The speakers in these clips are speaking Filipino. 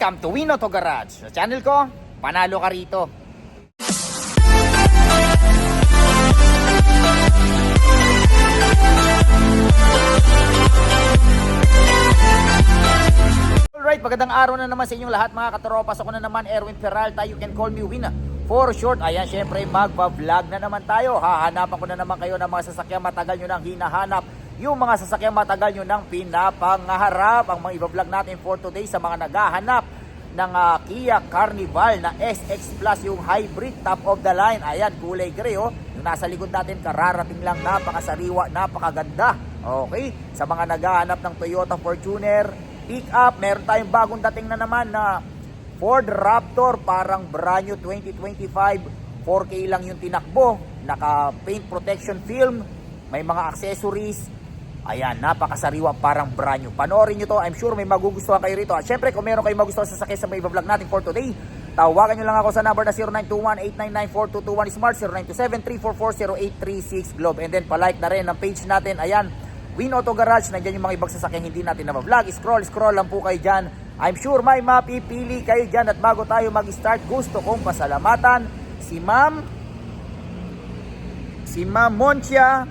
Welcome to Win Auto Garage. Sa channel ko, panalo ka rito. Alright, magandang araw na naman sa inyong lahat mga katropas. Ako na naman, Erwin Peralta. You can call me Win. For short, ayan, syempre magpa-vlog na naman tayo. Hahanapan ko na naman kayo ng mga sasakyan matagal nyo nang hinahanap. Yung mga sasakyan matagal nyo nang pinapangarap. Ang mga i-vlog natin for today sa mga naghahanap ng Kia Carnival na SX Plus, yung hybrid top of the line. Ayan, kulay gray oh. Yung nasa likod natin, kararating lang, napakasariwa, napakaganda. Okay, sa mga naghahanap ng Toyota Fortuner pick up, meron tayong bagong dating na naman na Ford Raptor, parang brand new 2025. 4K lang yung tinakbo, naka paint protection film, may mga accessories. Ayan, napakasariwa, parang brand new. Panoorin nyo to, I'm sure may magugustuhan kayo rito. At syempre, kung meron kayo magustuhan sa sakay sa may vlog natin for today, tawagan nyo lang ako sa number na 0921-899-4221 Smart, 0927-344-0836 Globe. And then, palike na rin ang page natin. Ayan, Win Auto Garage. Nandiyan yung mga ibang sasakyan hindi natin na vlog. Scroll lang po kayo dyan. I'm sure may mapipili kayo dyan. At bago tayo mag-start, gusto kong pasalamatan si Ma'am Monchia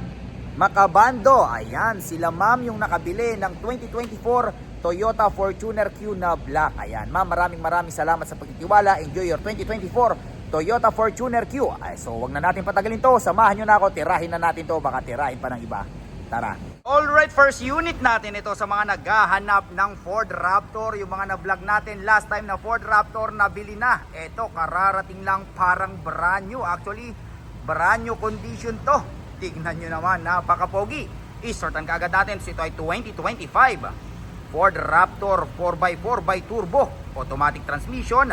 Macabando. Ayan, sila ma'am yung nakabili ng 2024 Toyota Fortuner Q na black. Ayan, ma'am, maraming salamat sa pagtitiwala. Enjoy your 2024 Toyota Fortuner Q. Ay, so wag na natin patagalin to. Samahan nyo na ako, tirahin na natin to. Baka tirahin pa ng iba. Tara. Alright, first unit natin ito sa mga naghahanap ng Ford Raptor. Yung mga na-vlog natin last time na Ford Raptor, nabili na. Ito, kararating lang, parang brand new. Actually, brand new condition to. Tignan nyo naman, napaka-pogi. I-sortan kaagad natin. So, ito ay 2025 Ford Raptor 4x4 by turbo, automatic transmission,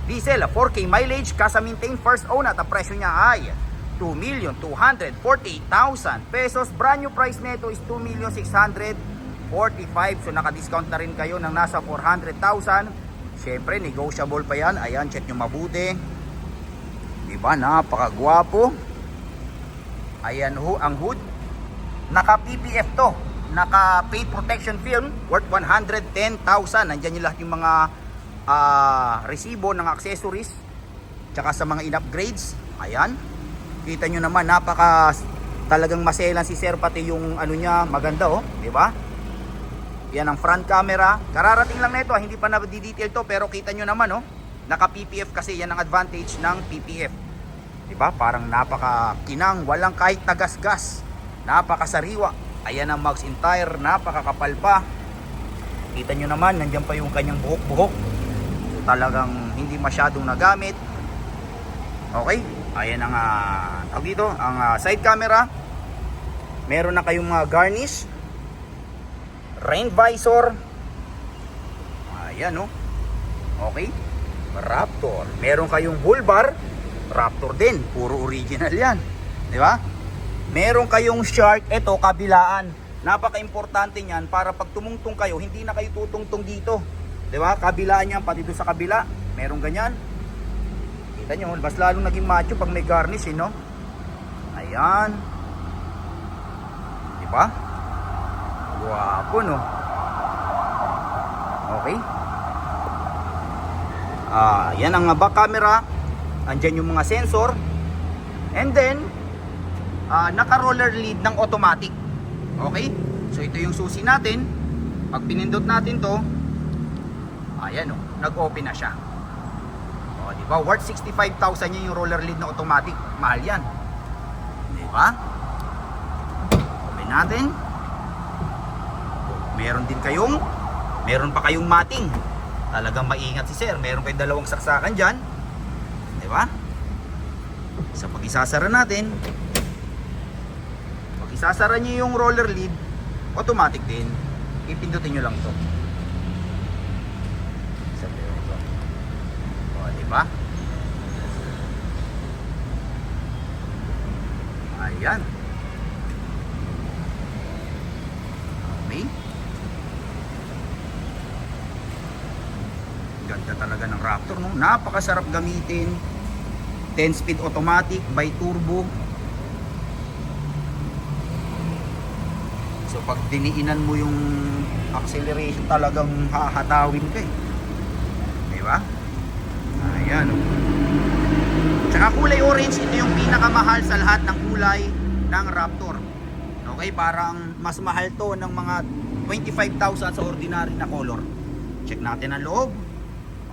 diesel, 4K mileage, kasa-maintain, first own. At ang presyo niya ay 2,248,000 pesos. Brand new price nito is 2,645,000. So naka-discount na rin kayo ng nasa 400,000. Syempre negotiable pa yan. Ayan, check nyo mabuti. Diba, napakagwapo. Ayan ho, ang hood. Naka PPF to. Naka paint protection film worth 110,000. Nandyan yung lahat yung mga resibo ng accessories tsaka sa mga in-upgrades. Ayan, kita nyo naman, napaka talagang maselan si sir, pati yung ano niya maganda oh, di ba? Yan ang front camera. Kararating lang nito, hindi pa na-detail to, pero kita nyo naman oh, naka PPF kasi yan ang advantage ng PPF. Di ba? Parang napaka kinang, walang kahit nagasgas. Napakasariwa. Ayan ang mags in tire, napakakapal pa. Kita nyo naman, nandiyan pa yung kanyang buhok-buhok. So, talagang hindi masyadong nagamit. Okay? Ayan ang tawag dito, ang side camera. Meron na kayong garnish, rain visor. Ayan oh. Okay? Raptor. Meron kayong bull bar, Raptor din, puro original 'yan. 'Di ba? Meron kayong shark, ito kabilaan. Napaka-importante niyan para pag tumungtong kayo, hindi na kayo tutungtong dito. 'Di ba? Kabilaan 'yan, pati dito sa kabila, meron ganyan. Kita nyo, mas lalong naging macho pag may garnish, no? Ayan. Diba? Guwapo, no? Okay. Yan ang back camera. Andyan yung mga sensor. And then, naka-roller lead ng automatic. Okay? So, ito yung susi natin. Pag pinindot natin to, ayan, no? Nag-open na siya. Diba? Worth 65,000 yung roller lead na automatic. Mahal yan. Diba? Open natin. Meron pa kayong mating. Talagang maingat si sir. Meron kayong dalawang saksakan dyan. Diba? So pag isasara natin, pag isasara nyo yung roller lead, automatic din. Ipindutin nyo lang to. Diba? Ayan. Okay. Ganda talaga ng Raptor, no? Napakasarap gamitin. 10-speed automatic by turbo. So pag diniinan mo yung acceleration, talagang hahatawin ka eh. ba? Ayan. Tsaka kulay orange, ito yung pinakamahal sa lahat ng kulay ng Raptor. Okay, parang mas mahal to ng mga 25,000 sa ordinary na color. Check natin ang loob.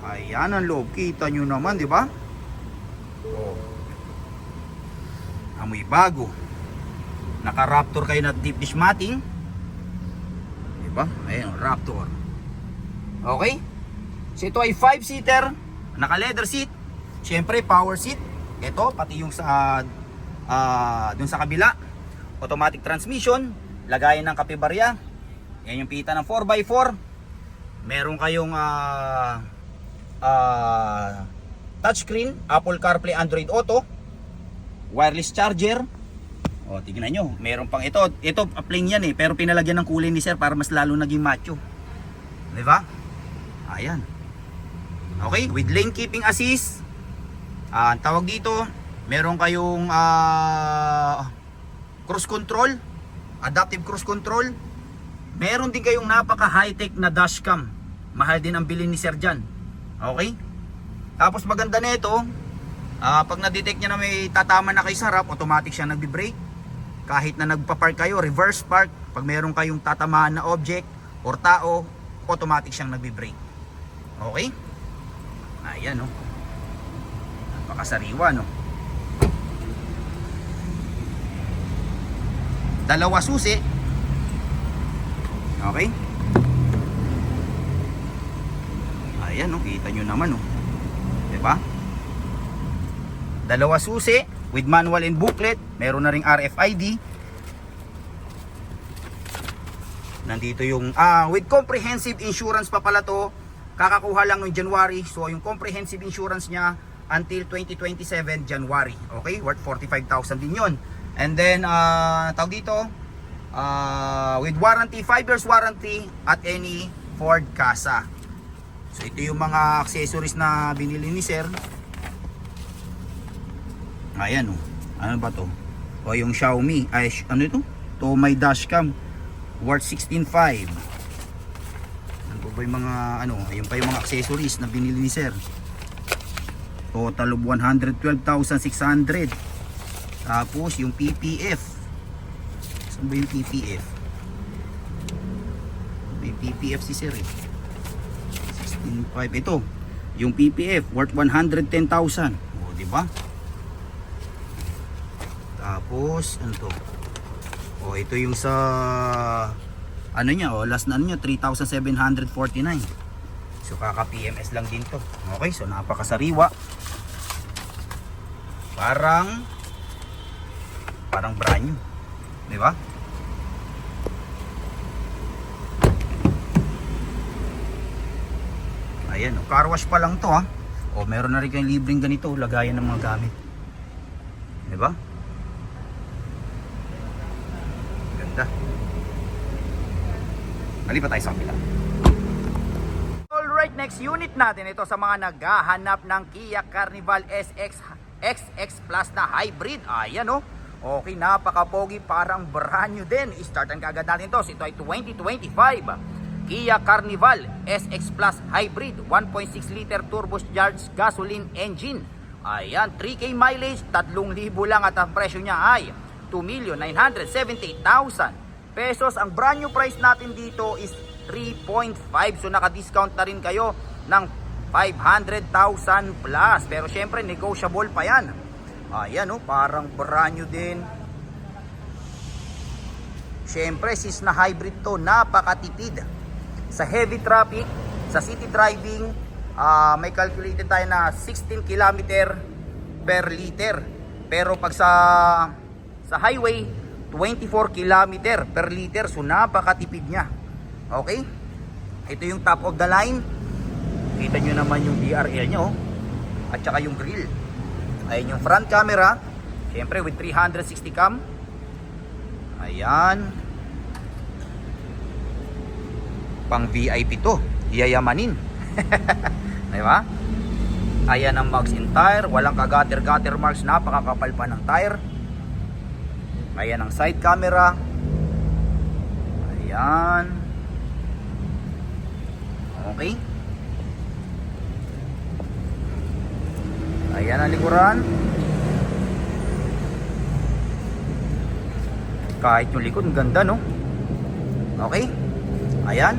Ayan ang loob, kita nyo naman, di ba? Oh. Amoy bago. Naka Raptor kayo na deep dish matting. Di ba? Ayan, Raptor. Okay? So ito ay 5-seater, naka leather seat. Siyempre power seat. Ito pati yung sa dun sa kabila. Automatic transmission, lagayan ng kape barya. Yan yung pita ng 4x4. Meron kayong touchscreen, Apple CarPlay, Android Auto, wireless charger. O, tignan nyo, meron pang ito plain yan pero pinalagyan ng kulay ni sir para mas lalo naging macho. Diba? Ayan. Okay, with lane keeping assist. Ang tawag dito, meron kayong cruise control, adaptive cruise control. Meron din kayong napaka high-tech na dashcam. Mahal din ang bilhin ni sir dyan. Okay? Tapos maganda nito, pag na-detect niya na may tatama na kayo sa harap, automatic siya nagbi-brake. Kahit na nagpa-park kayo, reverse park, pag meron kayong tatamaan na object or tao, automatic siyang nagbi-brake. Okay? Ayan, no? Napakasariwa, no? Dalawa susi. Okay? Ayan, no? Kita nyo naman, no? Diba? Dalawa susi with manual and booklet. Meron na ring RFID. Nandito yung with comprehensive insurance pa pala to. Kakakuha lang noong January. So yung comprehensive insurance niya until 2027 January. Okay? Worth 45,000 din yun. And then tawag dito with warranty, 5 years warranty at any Ford Casa. So ito yung mga accessories na binili ni sir. Ayan, oh. Ano ba to? O yung Xiaomi, ay ano ito? To my dashcam worth 16,500. Ano ba yung mga ano, ayun pa yung mga accessories na binili ni sir. Total of 112,600. Tapos yung PPF. Saan ba yung PPF? May PPF si sir eh. 16,500 ito. Yung PPF worth 110,000. O, di ba? Tapos ano to? O ito yung sa ano niya, last na ano niya 3,749. So kaka PMS lang din to. Okay, so napakasariwa. Parang brand new, di ba? Ayan, car wash pa lang to ha. O meron na rin kayong libreng ganito, lagayan ng mga gamit. Di ba? Ganda. Malipat tayo sa kapila. Alright, next unit natin ito sa mga naghahanap ng Kia Carnival SX Plus na hybrid. Ayan oh. Okay, napaka-pogi, parang brand new din. Startan kaagad natin ito. Ito ay 2025 Kia Carnival SX Plus Hybrid 1.6 liter turbocharged gasoline engine. Ayan, 3K mileage, 3,000 lang at ang presyo niya ay 2,978,000 pesos. Ang brand new price natin dito is 3.5. So naka-discount na rin kayo ng 500,000 plus. Pero syempre negotiable pa yan. Ayan oh, parang brand new din. Syempre sis na hybrid to, napakatipid. Sa heavy traffic, sa city driving, may calculated tayo na 16 km per liter. Pero pag sa highway, 24 km per liter. So napakatipid niya. Okay? Ito yung top of the line. Kita nyo naman yung DRL nyo. At saka yung grill. Ayan yung front camera. Siyempre with 360 cam. Ayan. Pang VIP to. Yayamanin. Diba? Ayan ang marks in tire. Walang kagater-gater marks. Napakakapal pa ng tire. Ayan ang side camera. Ayan. Okay. Ayan ang likuran. Kahit yung likod, ang ganda, no? Okay. Ayan.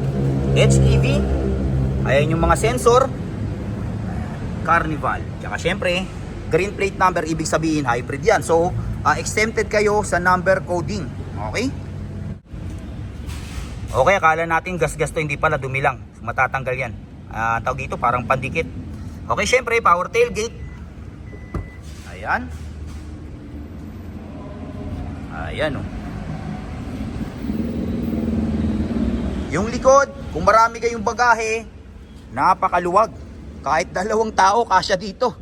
HEV. Ayan yung mga sensor. Carnival. Tsaka syempre, green plate number, ibig sabihin hybrid yan. So, exempted kayo sa number coding. Okay? Okay, akala natin gas-gas to, hindi pala, dumi lang. Matatanggal yan. Tawag dito, parang pandikit. Okay, syempre, power tailgate. Ayan. Ayan, oh. Yung likod, kung marami kayong bagahe, napakaluwag. Kahit 2 tao, kasya dito.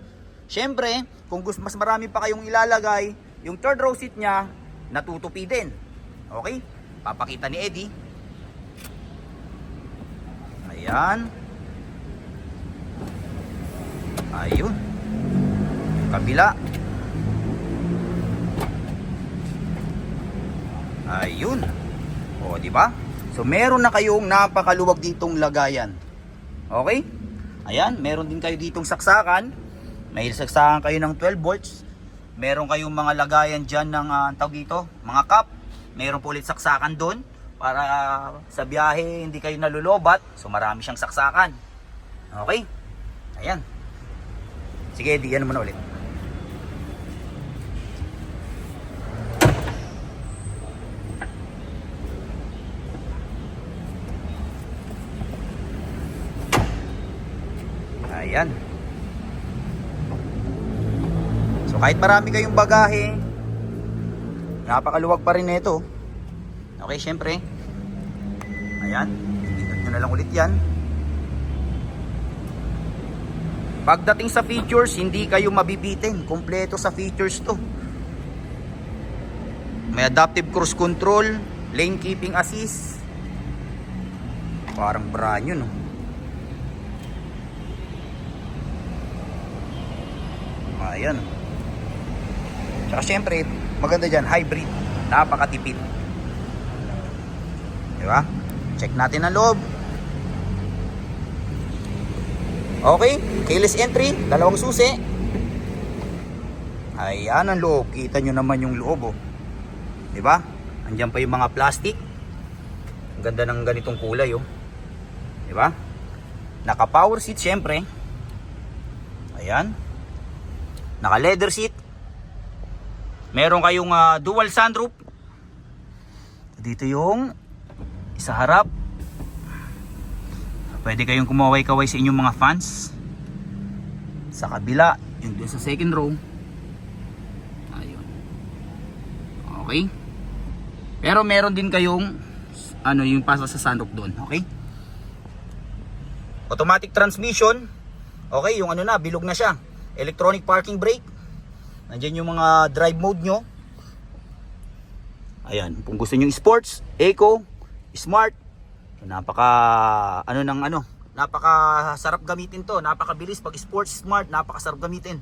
Syempre, kung gusto mas marami pa kayong ilalagay, yung third row seat niya, natutupi din. Okay? Papakita ni Eddie. Ayan. Ayun. Kabila. Ayun. O, di ba? So, meron na kayong napakaluwag ditong lagayan. Okay? Ayan, meron din kayo ditong saksakan. May saksakan kayo ng 12 volts. Meron kayong mga lagayan dyan ng, tawag dito, mga cup. Meron po ulit saksakan doon. Para sa biyahe, hindi kayo nalulobat. So, marami siyang saksakan. Okay? Ayan. Sige, diyan mo na ulit. Ayan. So kahit marami kayong bagahe, napakaluwag pa rin nito. Okay, syempre. Ayan, pindot nyo na lang ulit yan. Pagdating sa features, hindi kayo mabibitin. Kompleto sa features to. May adaptive cruise control, lane keeping assist. Parang brand new, no? Ayan. Tsaka syempre, maganda dyan, hybrid. Napakatipid. Diba? Check natin ang loob. Okay, keyless entry, 2 susi. Ayan ang loob. Kita nyo naman yung loob, oh. Diba? Andyan pa yung mga plastic. Ang ganda ng ganitong kulay, oh. Diba? Naka power seat syempre. Ayan. Naka leather seat. Meron kayong dual sunroof. Dito yung sa harap. Pwede kayong kumaway-kaway sa inyong mga fans. Sa kabila, yung doon sa second row. Ayun. Okay. Pero meron din kayong yung pasa sa sunroof doon, okay? Automatic transmission. Okay, yung bilog na siya. Electronic parking brake. Nandiyan yung mga drive mode nyo. Ayan, kung gusto nyo sports, eco, smart, napaka sarap gamitin to. Napakabilis pag sports, smart, napakasarap gamitin.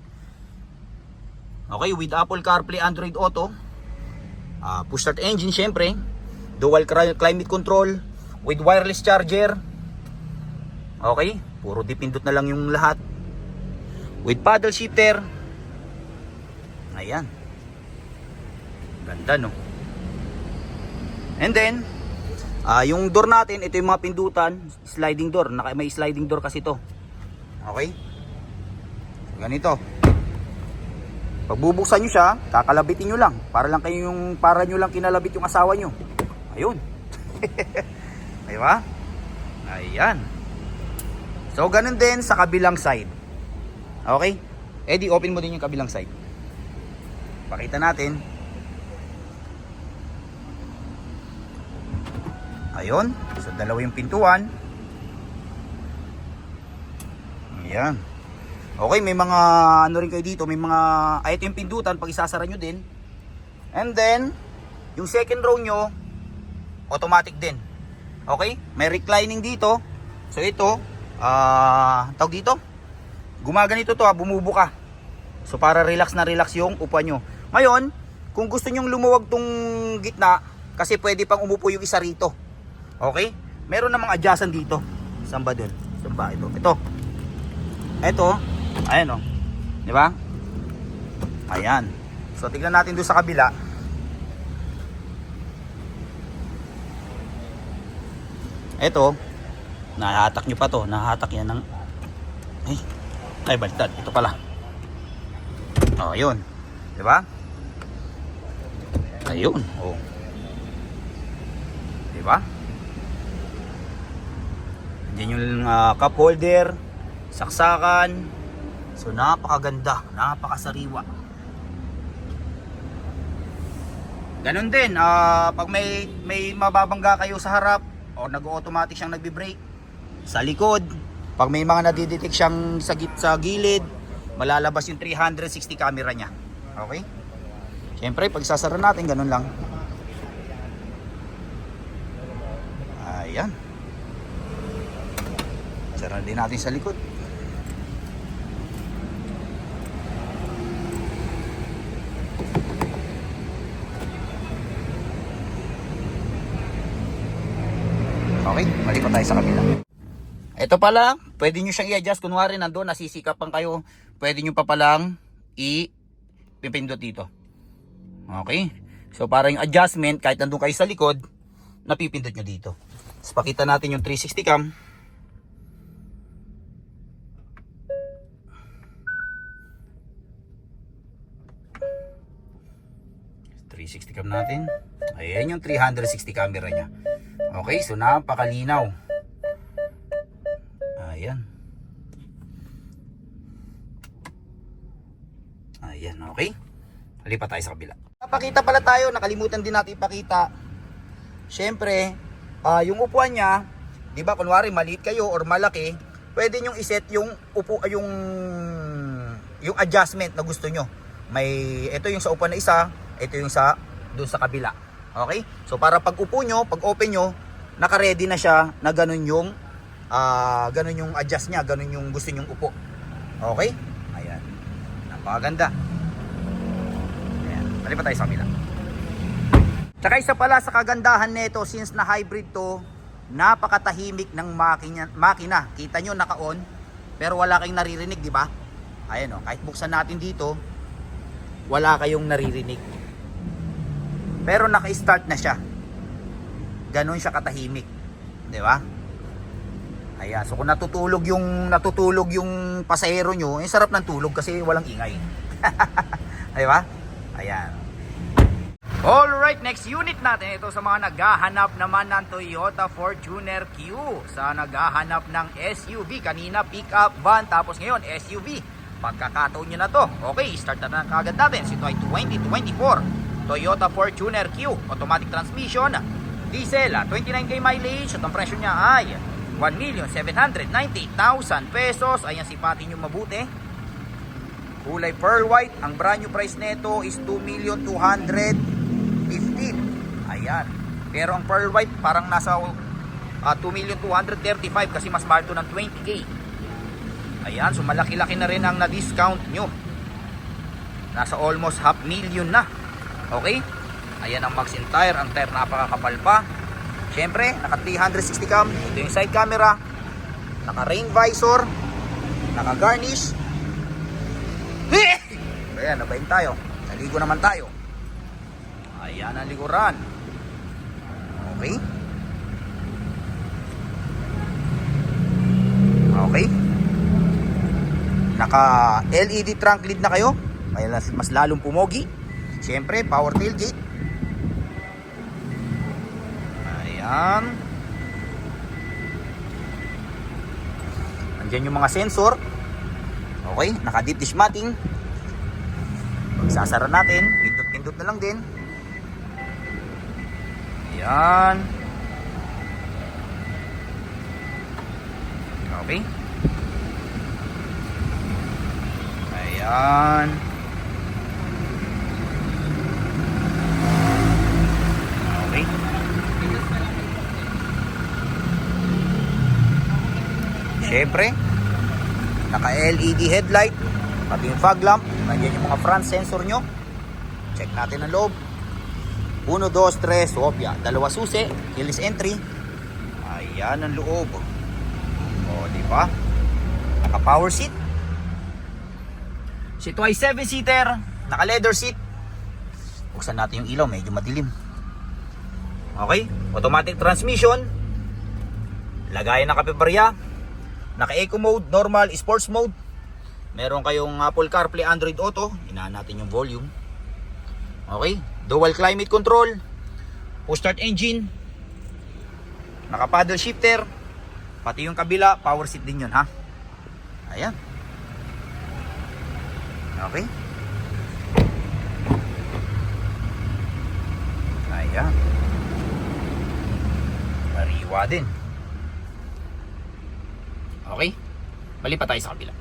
Okay, with Apple CarPlay, Android Auto, push start engine syempre, dual climate control with wireless charger. Okay, puro dipindot na lang yung lahat. With paddle shifter. Ayan. Ganda, no? And then, yung door natin, ito yung mga pindutan, sliding door. May sliding door kasi to. Okay? So, ganito. Pag bubuksan nyo siya, kakalabitin nyo lang. Para nyo lang kinalabit yung asawa nyo. Ayun. Diba? Ayan. So, ganun din sa kabilang side. Okay? Eddie, open mo din yung kabilang side. Pakita natin. Ayun. So, 2 yung pintuan. Ayan. Okay, may mga rin kayo dito. May mga, ito yung pindutan pag isasara nyo din. And then, yung second row nyo, automatic din. Okay? May reclining dito. So, ito, tawag dito, gumaganito to, bumubuka. So para relax na relax yung upuan nyo. Ngayon, kung gusto nyong lumuwag tong gitna, kasi pwede pang umupo yung isa rito. Okay? Meron namang adjacent dito. Saan ba dun? Saan ba ito? Ito. Ito. Ayan, oh. Di ba? Ayan. So tignan natin doon sa kabila. Ito, nahatak nyo pa to. Nahatak yan ng... Ay, baliktad. Ito pala. Oh, yun. Diba? Ayun. Oh. Diba? Diyan yung cup holder, saksakan. So napakaganda, napakasariwa. Ganun din, pag may mababangga kayo sa harap o nag-automatic siyang nagbi-brake sa likod, pag may mga nadidetect siyang sa gilid, malalabas yung 360 camera niya. Okay? Siyempre, pag sasara natin, ganun lang. Ayan. Sara din natin sa likod. Okay, mali pa tayo sa kabila. Ito pala, pwede nyo siyang i-adjust. Kunwari nandun, nasisikapan kayo, pwede nyo pa palang i-pipindot dito. Okay, so para yung adjustment, kahit nandun kayo sa likod, napipindot nyo dito. So pakita natin yung 360 cam. Cam natin. Ayan yung 360 camera nya. Okay, so napakalinaw. Ayan. Ayan, okay. Lipat tayo sa kabila. Napakita pala tayo, nakalimutan din natin ipakita. Siyempre, yung upuan niya, 'di ba, kunwari maliit kayo or malaki, pwede niyo i-set yung yung adjustment na gusto nyo. Ito yung sa upuan na isa, ito yung sa doon sa kabila. Okay? So para pag upo nyo, pag open nyo, naka-ready na siya na ganun yung adjust niya, ganun yung gusto nyong upo. Okay? Ayan. Napakaganda. Ayan. Balik pa tayo sa kabila. Tsaka isa pala sa kagandahan nito, since na hybrid to, napakatahimik ng makina. Kita nyo naka-on, pero wala kayong naririnig, di ba? Ayan o, kahit buksan natin dito, wala kayong naririnig. Pero naka-start na siya. Ganon siya katahimik. Di ba? Ayan. So kung natutulog yung pasahero nyo, sarap ng tulog kasi walang ingay. Di ba? Ayan. Alright, next unit natin. Ito sa mga naghahanap naman ng Toyota Fortuner Q. Sa naghahanap ng SUV. Kanina pick-up van, tapos ngayon SUV. Pagkakataon nyo na to. Okay, start na kagad natin. Ito ay 2024 Toyota Fortuner Q, automatic transmission, diesel, 29k mileage, at ang presyo niya ay 1,798,000 pesos. Ayan, sipatin nyo mabuti. Kulay pearl white. Ang brand new price nito is 2,215,000. Ayan. Pero ang pearl white parang nasa 2,235,000 kasi mas mahal to ng 20k. Ayan, so malaki-laki na rin ang na-discount nyo. Nasa almost 500,000 na. Okay? Ayan ang max in tire. Ang tire napakakapal pa. Siyempre, naka 360 cam. Ito yung side camera. Naka rain visor. Naka garnish. Ayan, nabayin tayo. Naligo naman tayo. Ayan ang likuran. Okay? Okay? Naka LED trunk lid na kayo. Kaya mas lalong pumogi. Siyempre, power tailgate. Ayan. Andyan yung mga sensor. Okay, naka deep dish matting. Pagsasara natin, pindot-pindot na lang din. Ayan. Okay. Ayan. Okay. Siyempre, naka LED headlight, pati yung fog lamp. Nandiyan yung mga front sensor nyo. Check natin ang loob. 1, 2, 3, swapya. 2 susi, keyless entry. Ayan ang loob. O, diba? Naka power seat. Ito ay 7-seater, Naka leather seat. Buksan natin yung ilaw, medyo madilim. Okay, automatic transmission. Lagayan ng kapebarya. Naka eco mode, normal, sports mode. Meron kayong Apple CarPlay, Android Auto. Hinaan natin yung volume. Okay, dual climate control. Push start engine. Naka paddle shifter. Pati yung kabila, power seat din yun ha. Ayan. Okay. Ayan. Mariwa din. Okay. Balik pa tayo sa kabila.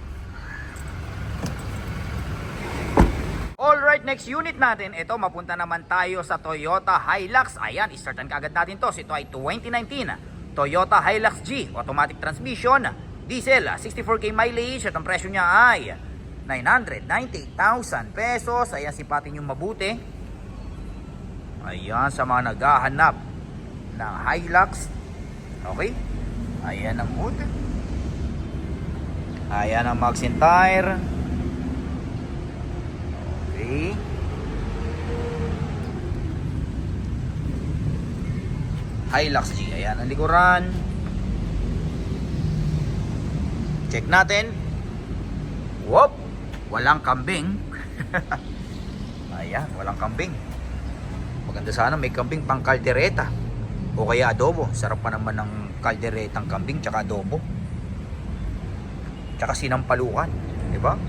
Alright, next unit natin. Ito, mapunta naman tayo sa Toyota Hilux. Ayan, istartan kaagad natin to. Ito ay 2019 Toyota Hilux G. Automatic transmission. Diesel, 64k mileage. At ang presyo niya ay 998,000 pesos. Ayan, sipatin yung mabuti. Ayan, sa mga naghahanap ng Hilux. Okay. Ayan ang mood. Ayan ang Maxxin tire. Okay. Hilux G. Ayan ang likuran. Check natin. Whoop! Walang kambing. Ayan, walang kambing. Maganda sana may kambing pang kaldereta o kaya adobo. Sarap pa naman ng kalderetang kambing tsaka adobo. Tsaka sinampalukan, di ba?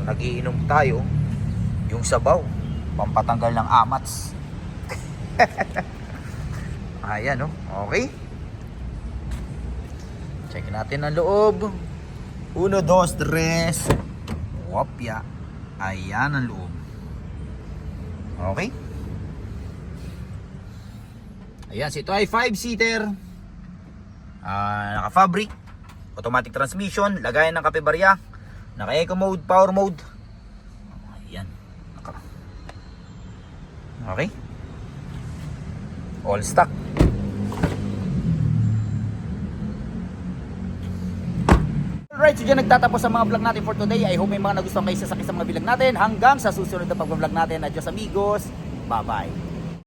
Nagiinom tayo yung sabaw, pampatanggal ng amats. Ayan, oh. Okay. Check natin ang loob. 1, 2, 3. Wopya. Ayan ang loob. Okay. Ayan, ito ay 5-seater. Naka-fabric. Automatic transmission. Lagayan ng kapebarya. Naka-eco mode, power mode. Ayan. Okay. All stock. Alright, so dyan nagtatapos ang mga vlog natin for today. I hope may mga nagustuhan kayo sa mga vlog natin. Hanggang sa susunod na pag-vlog natin. Adios amigos. Bye-bye.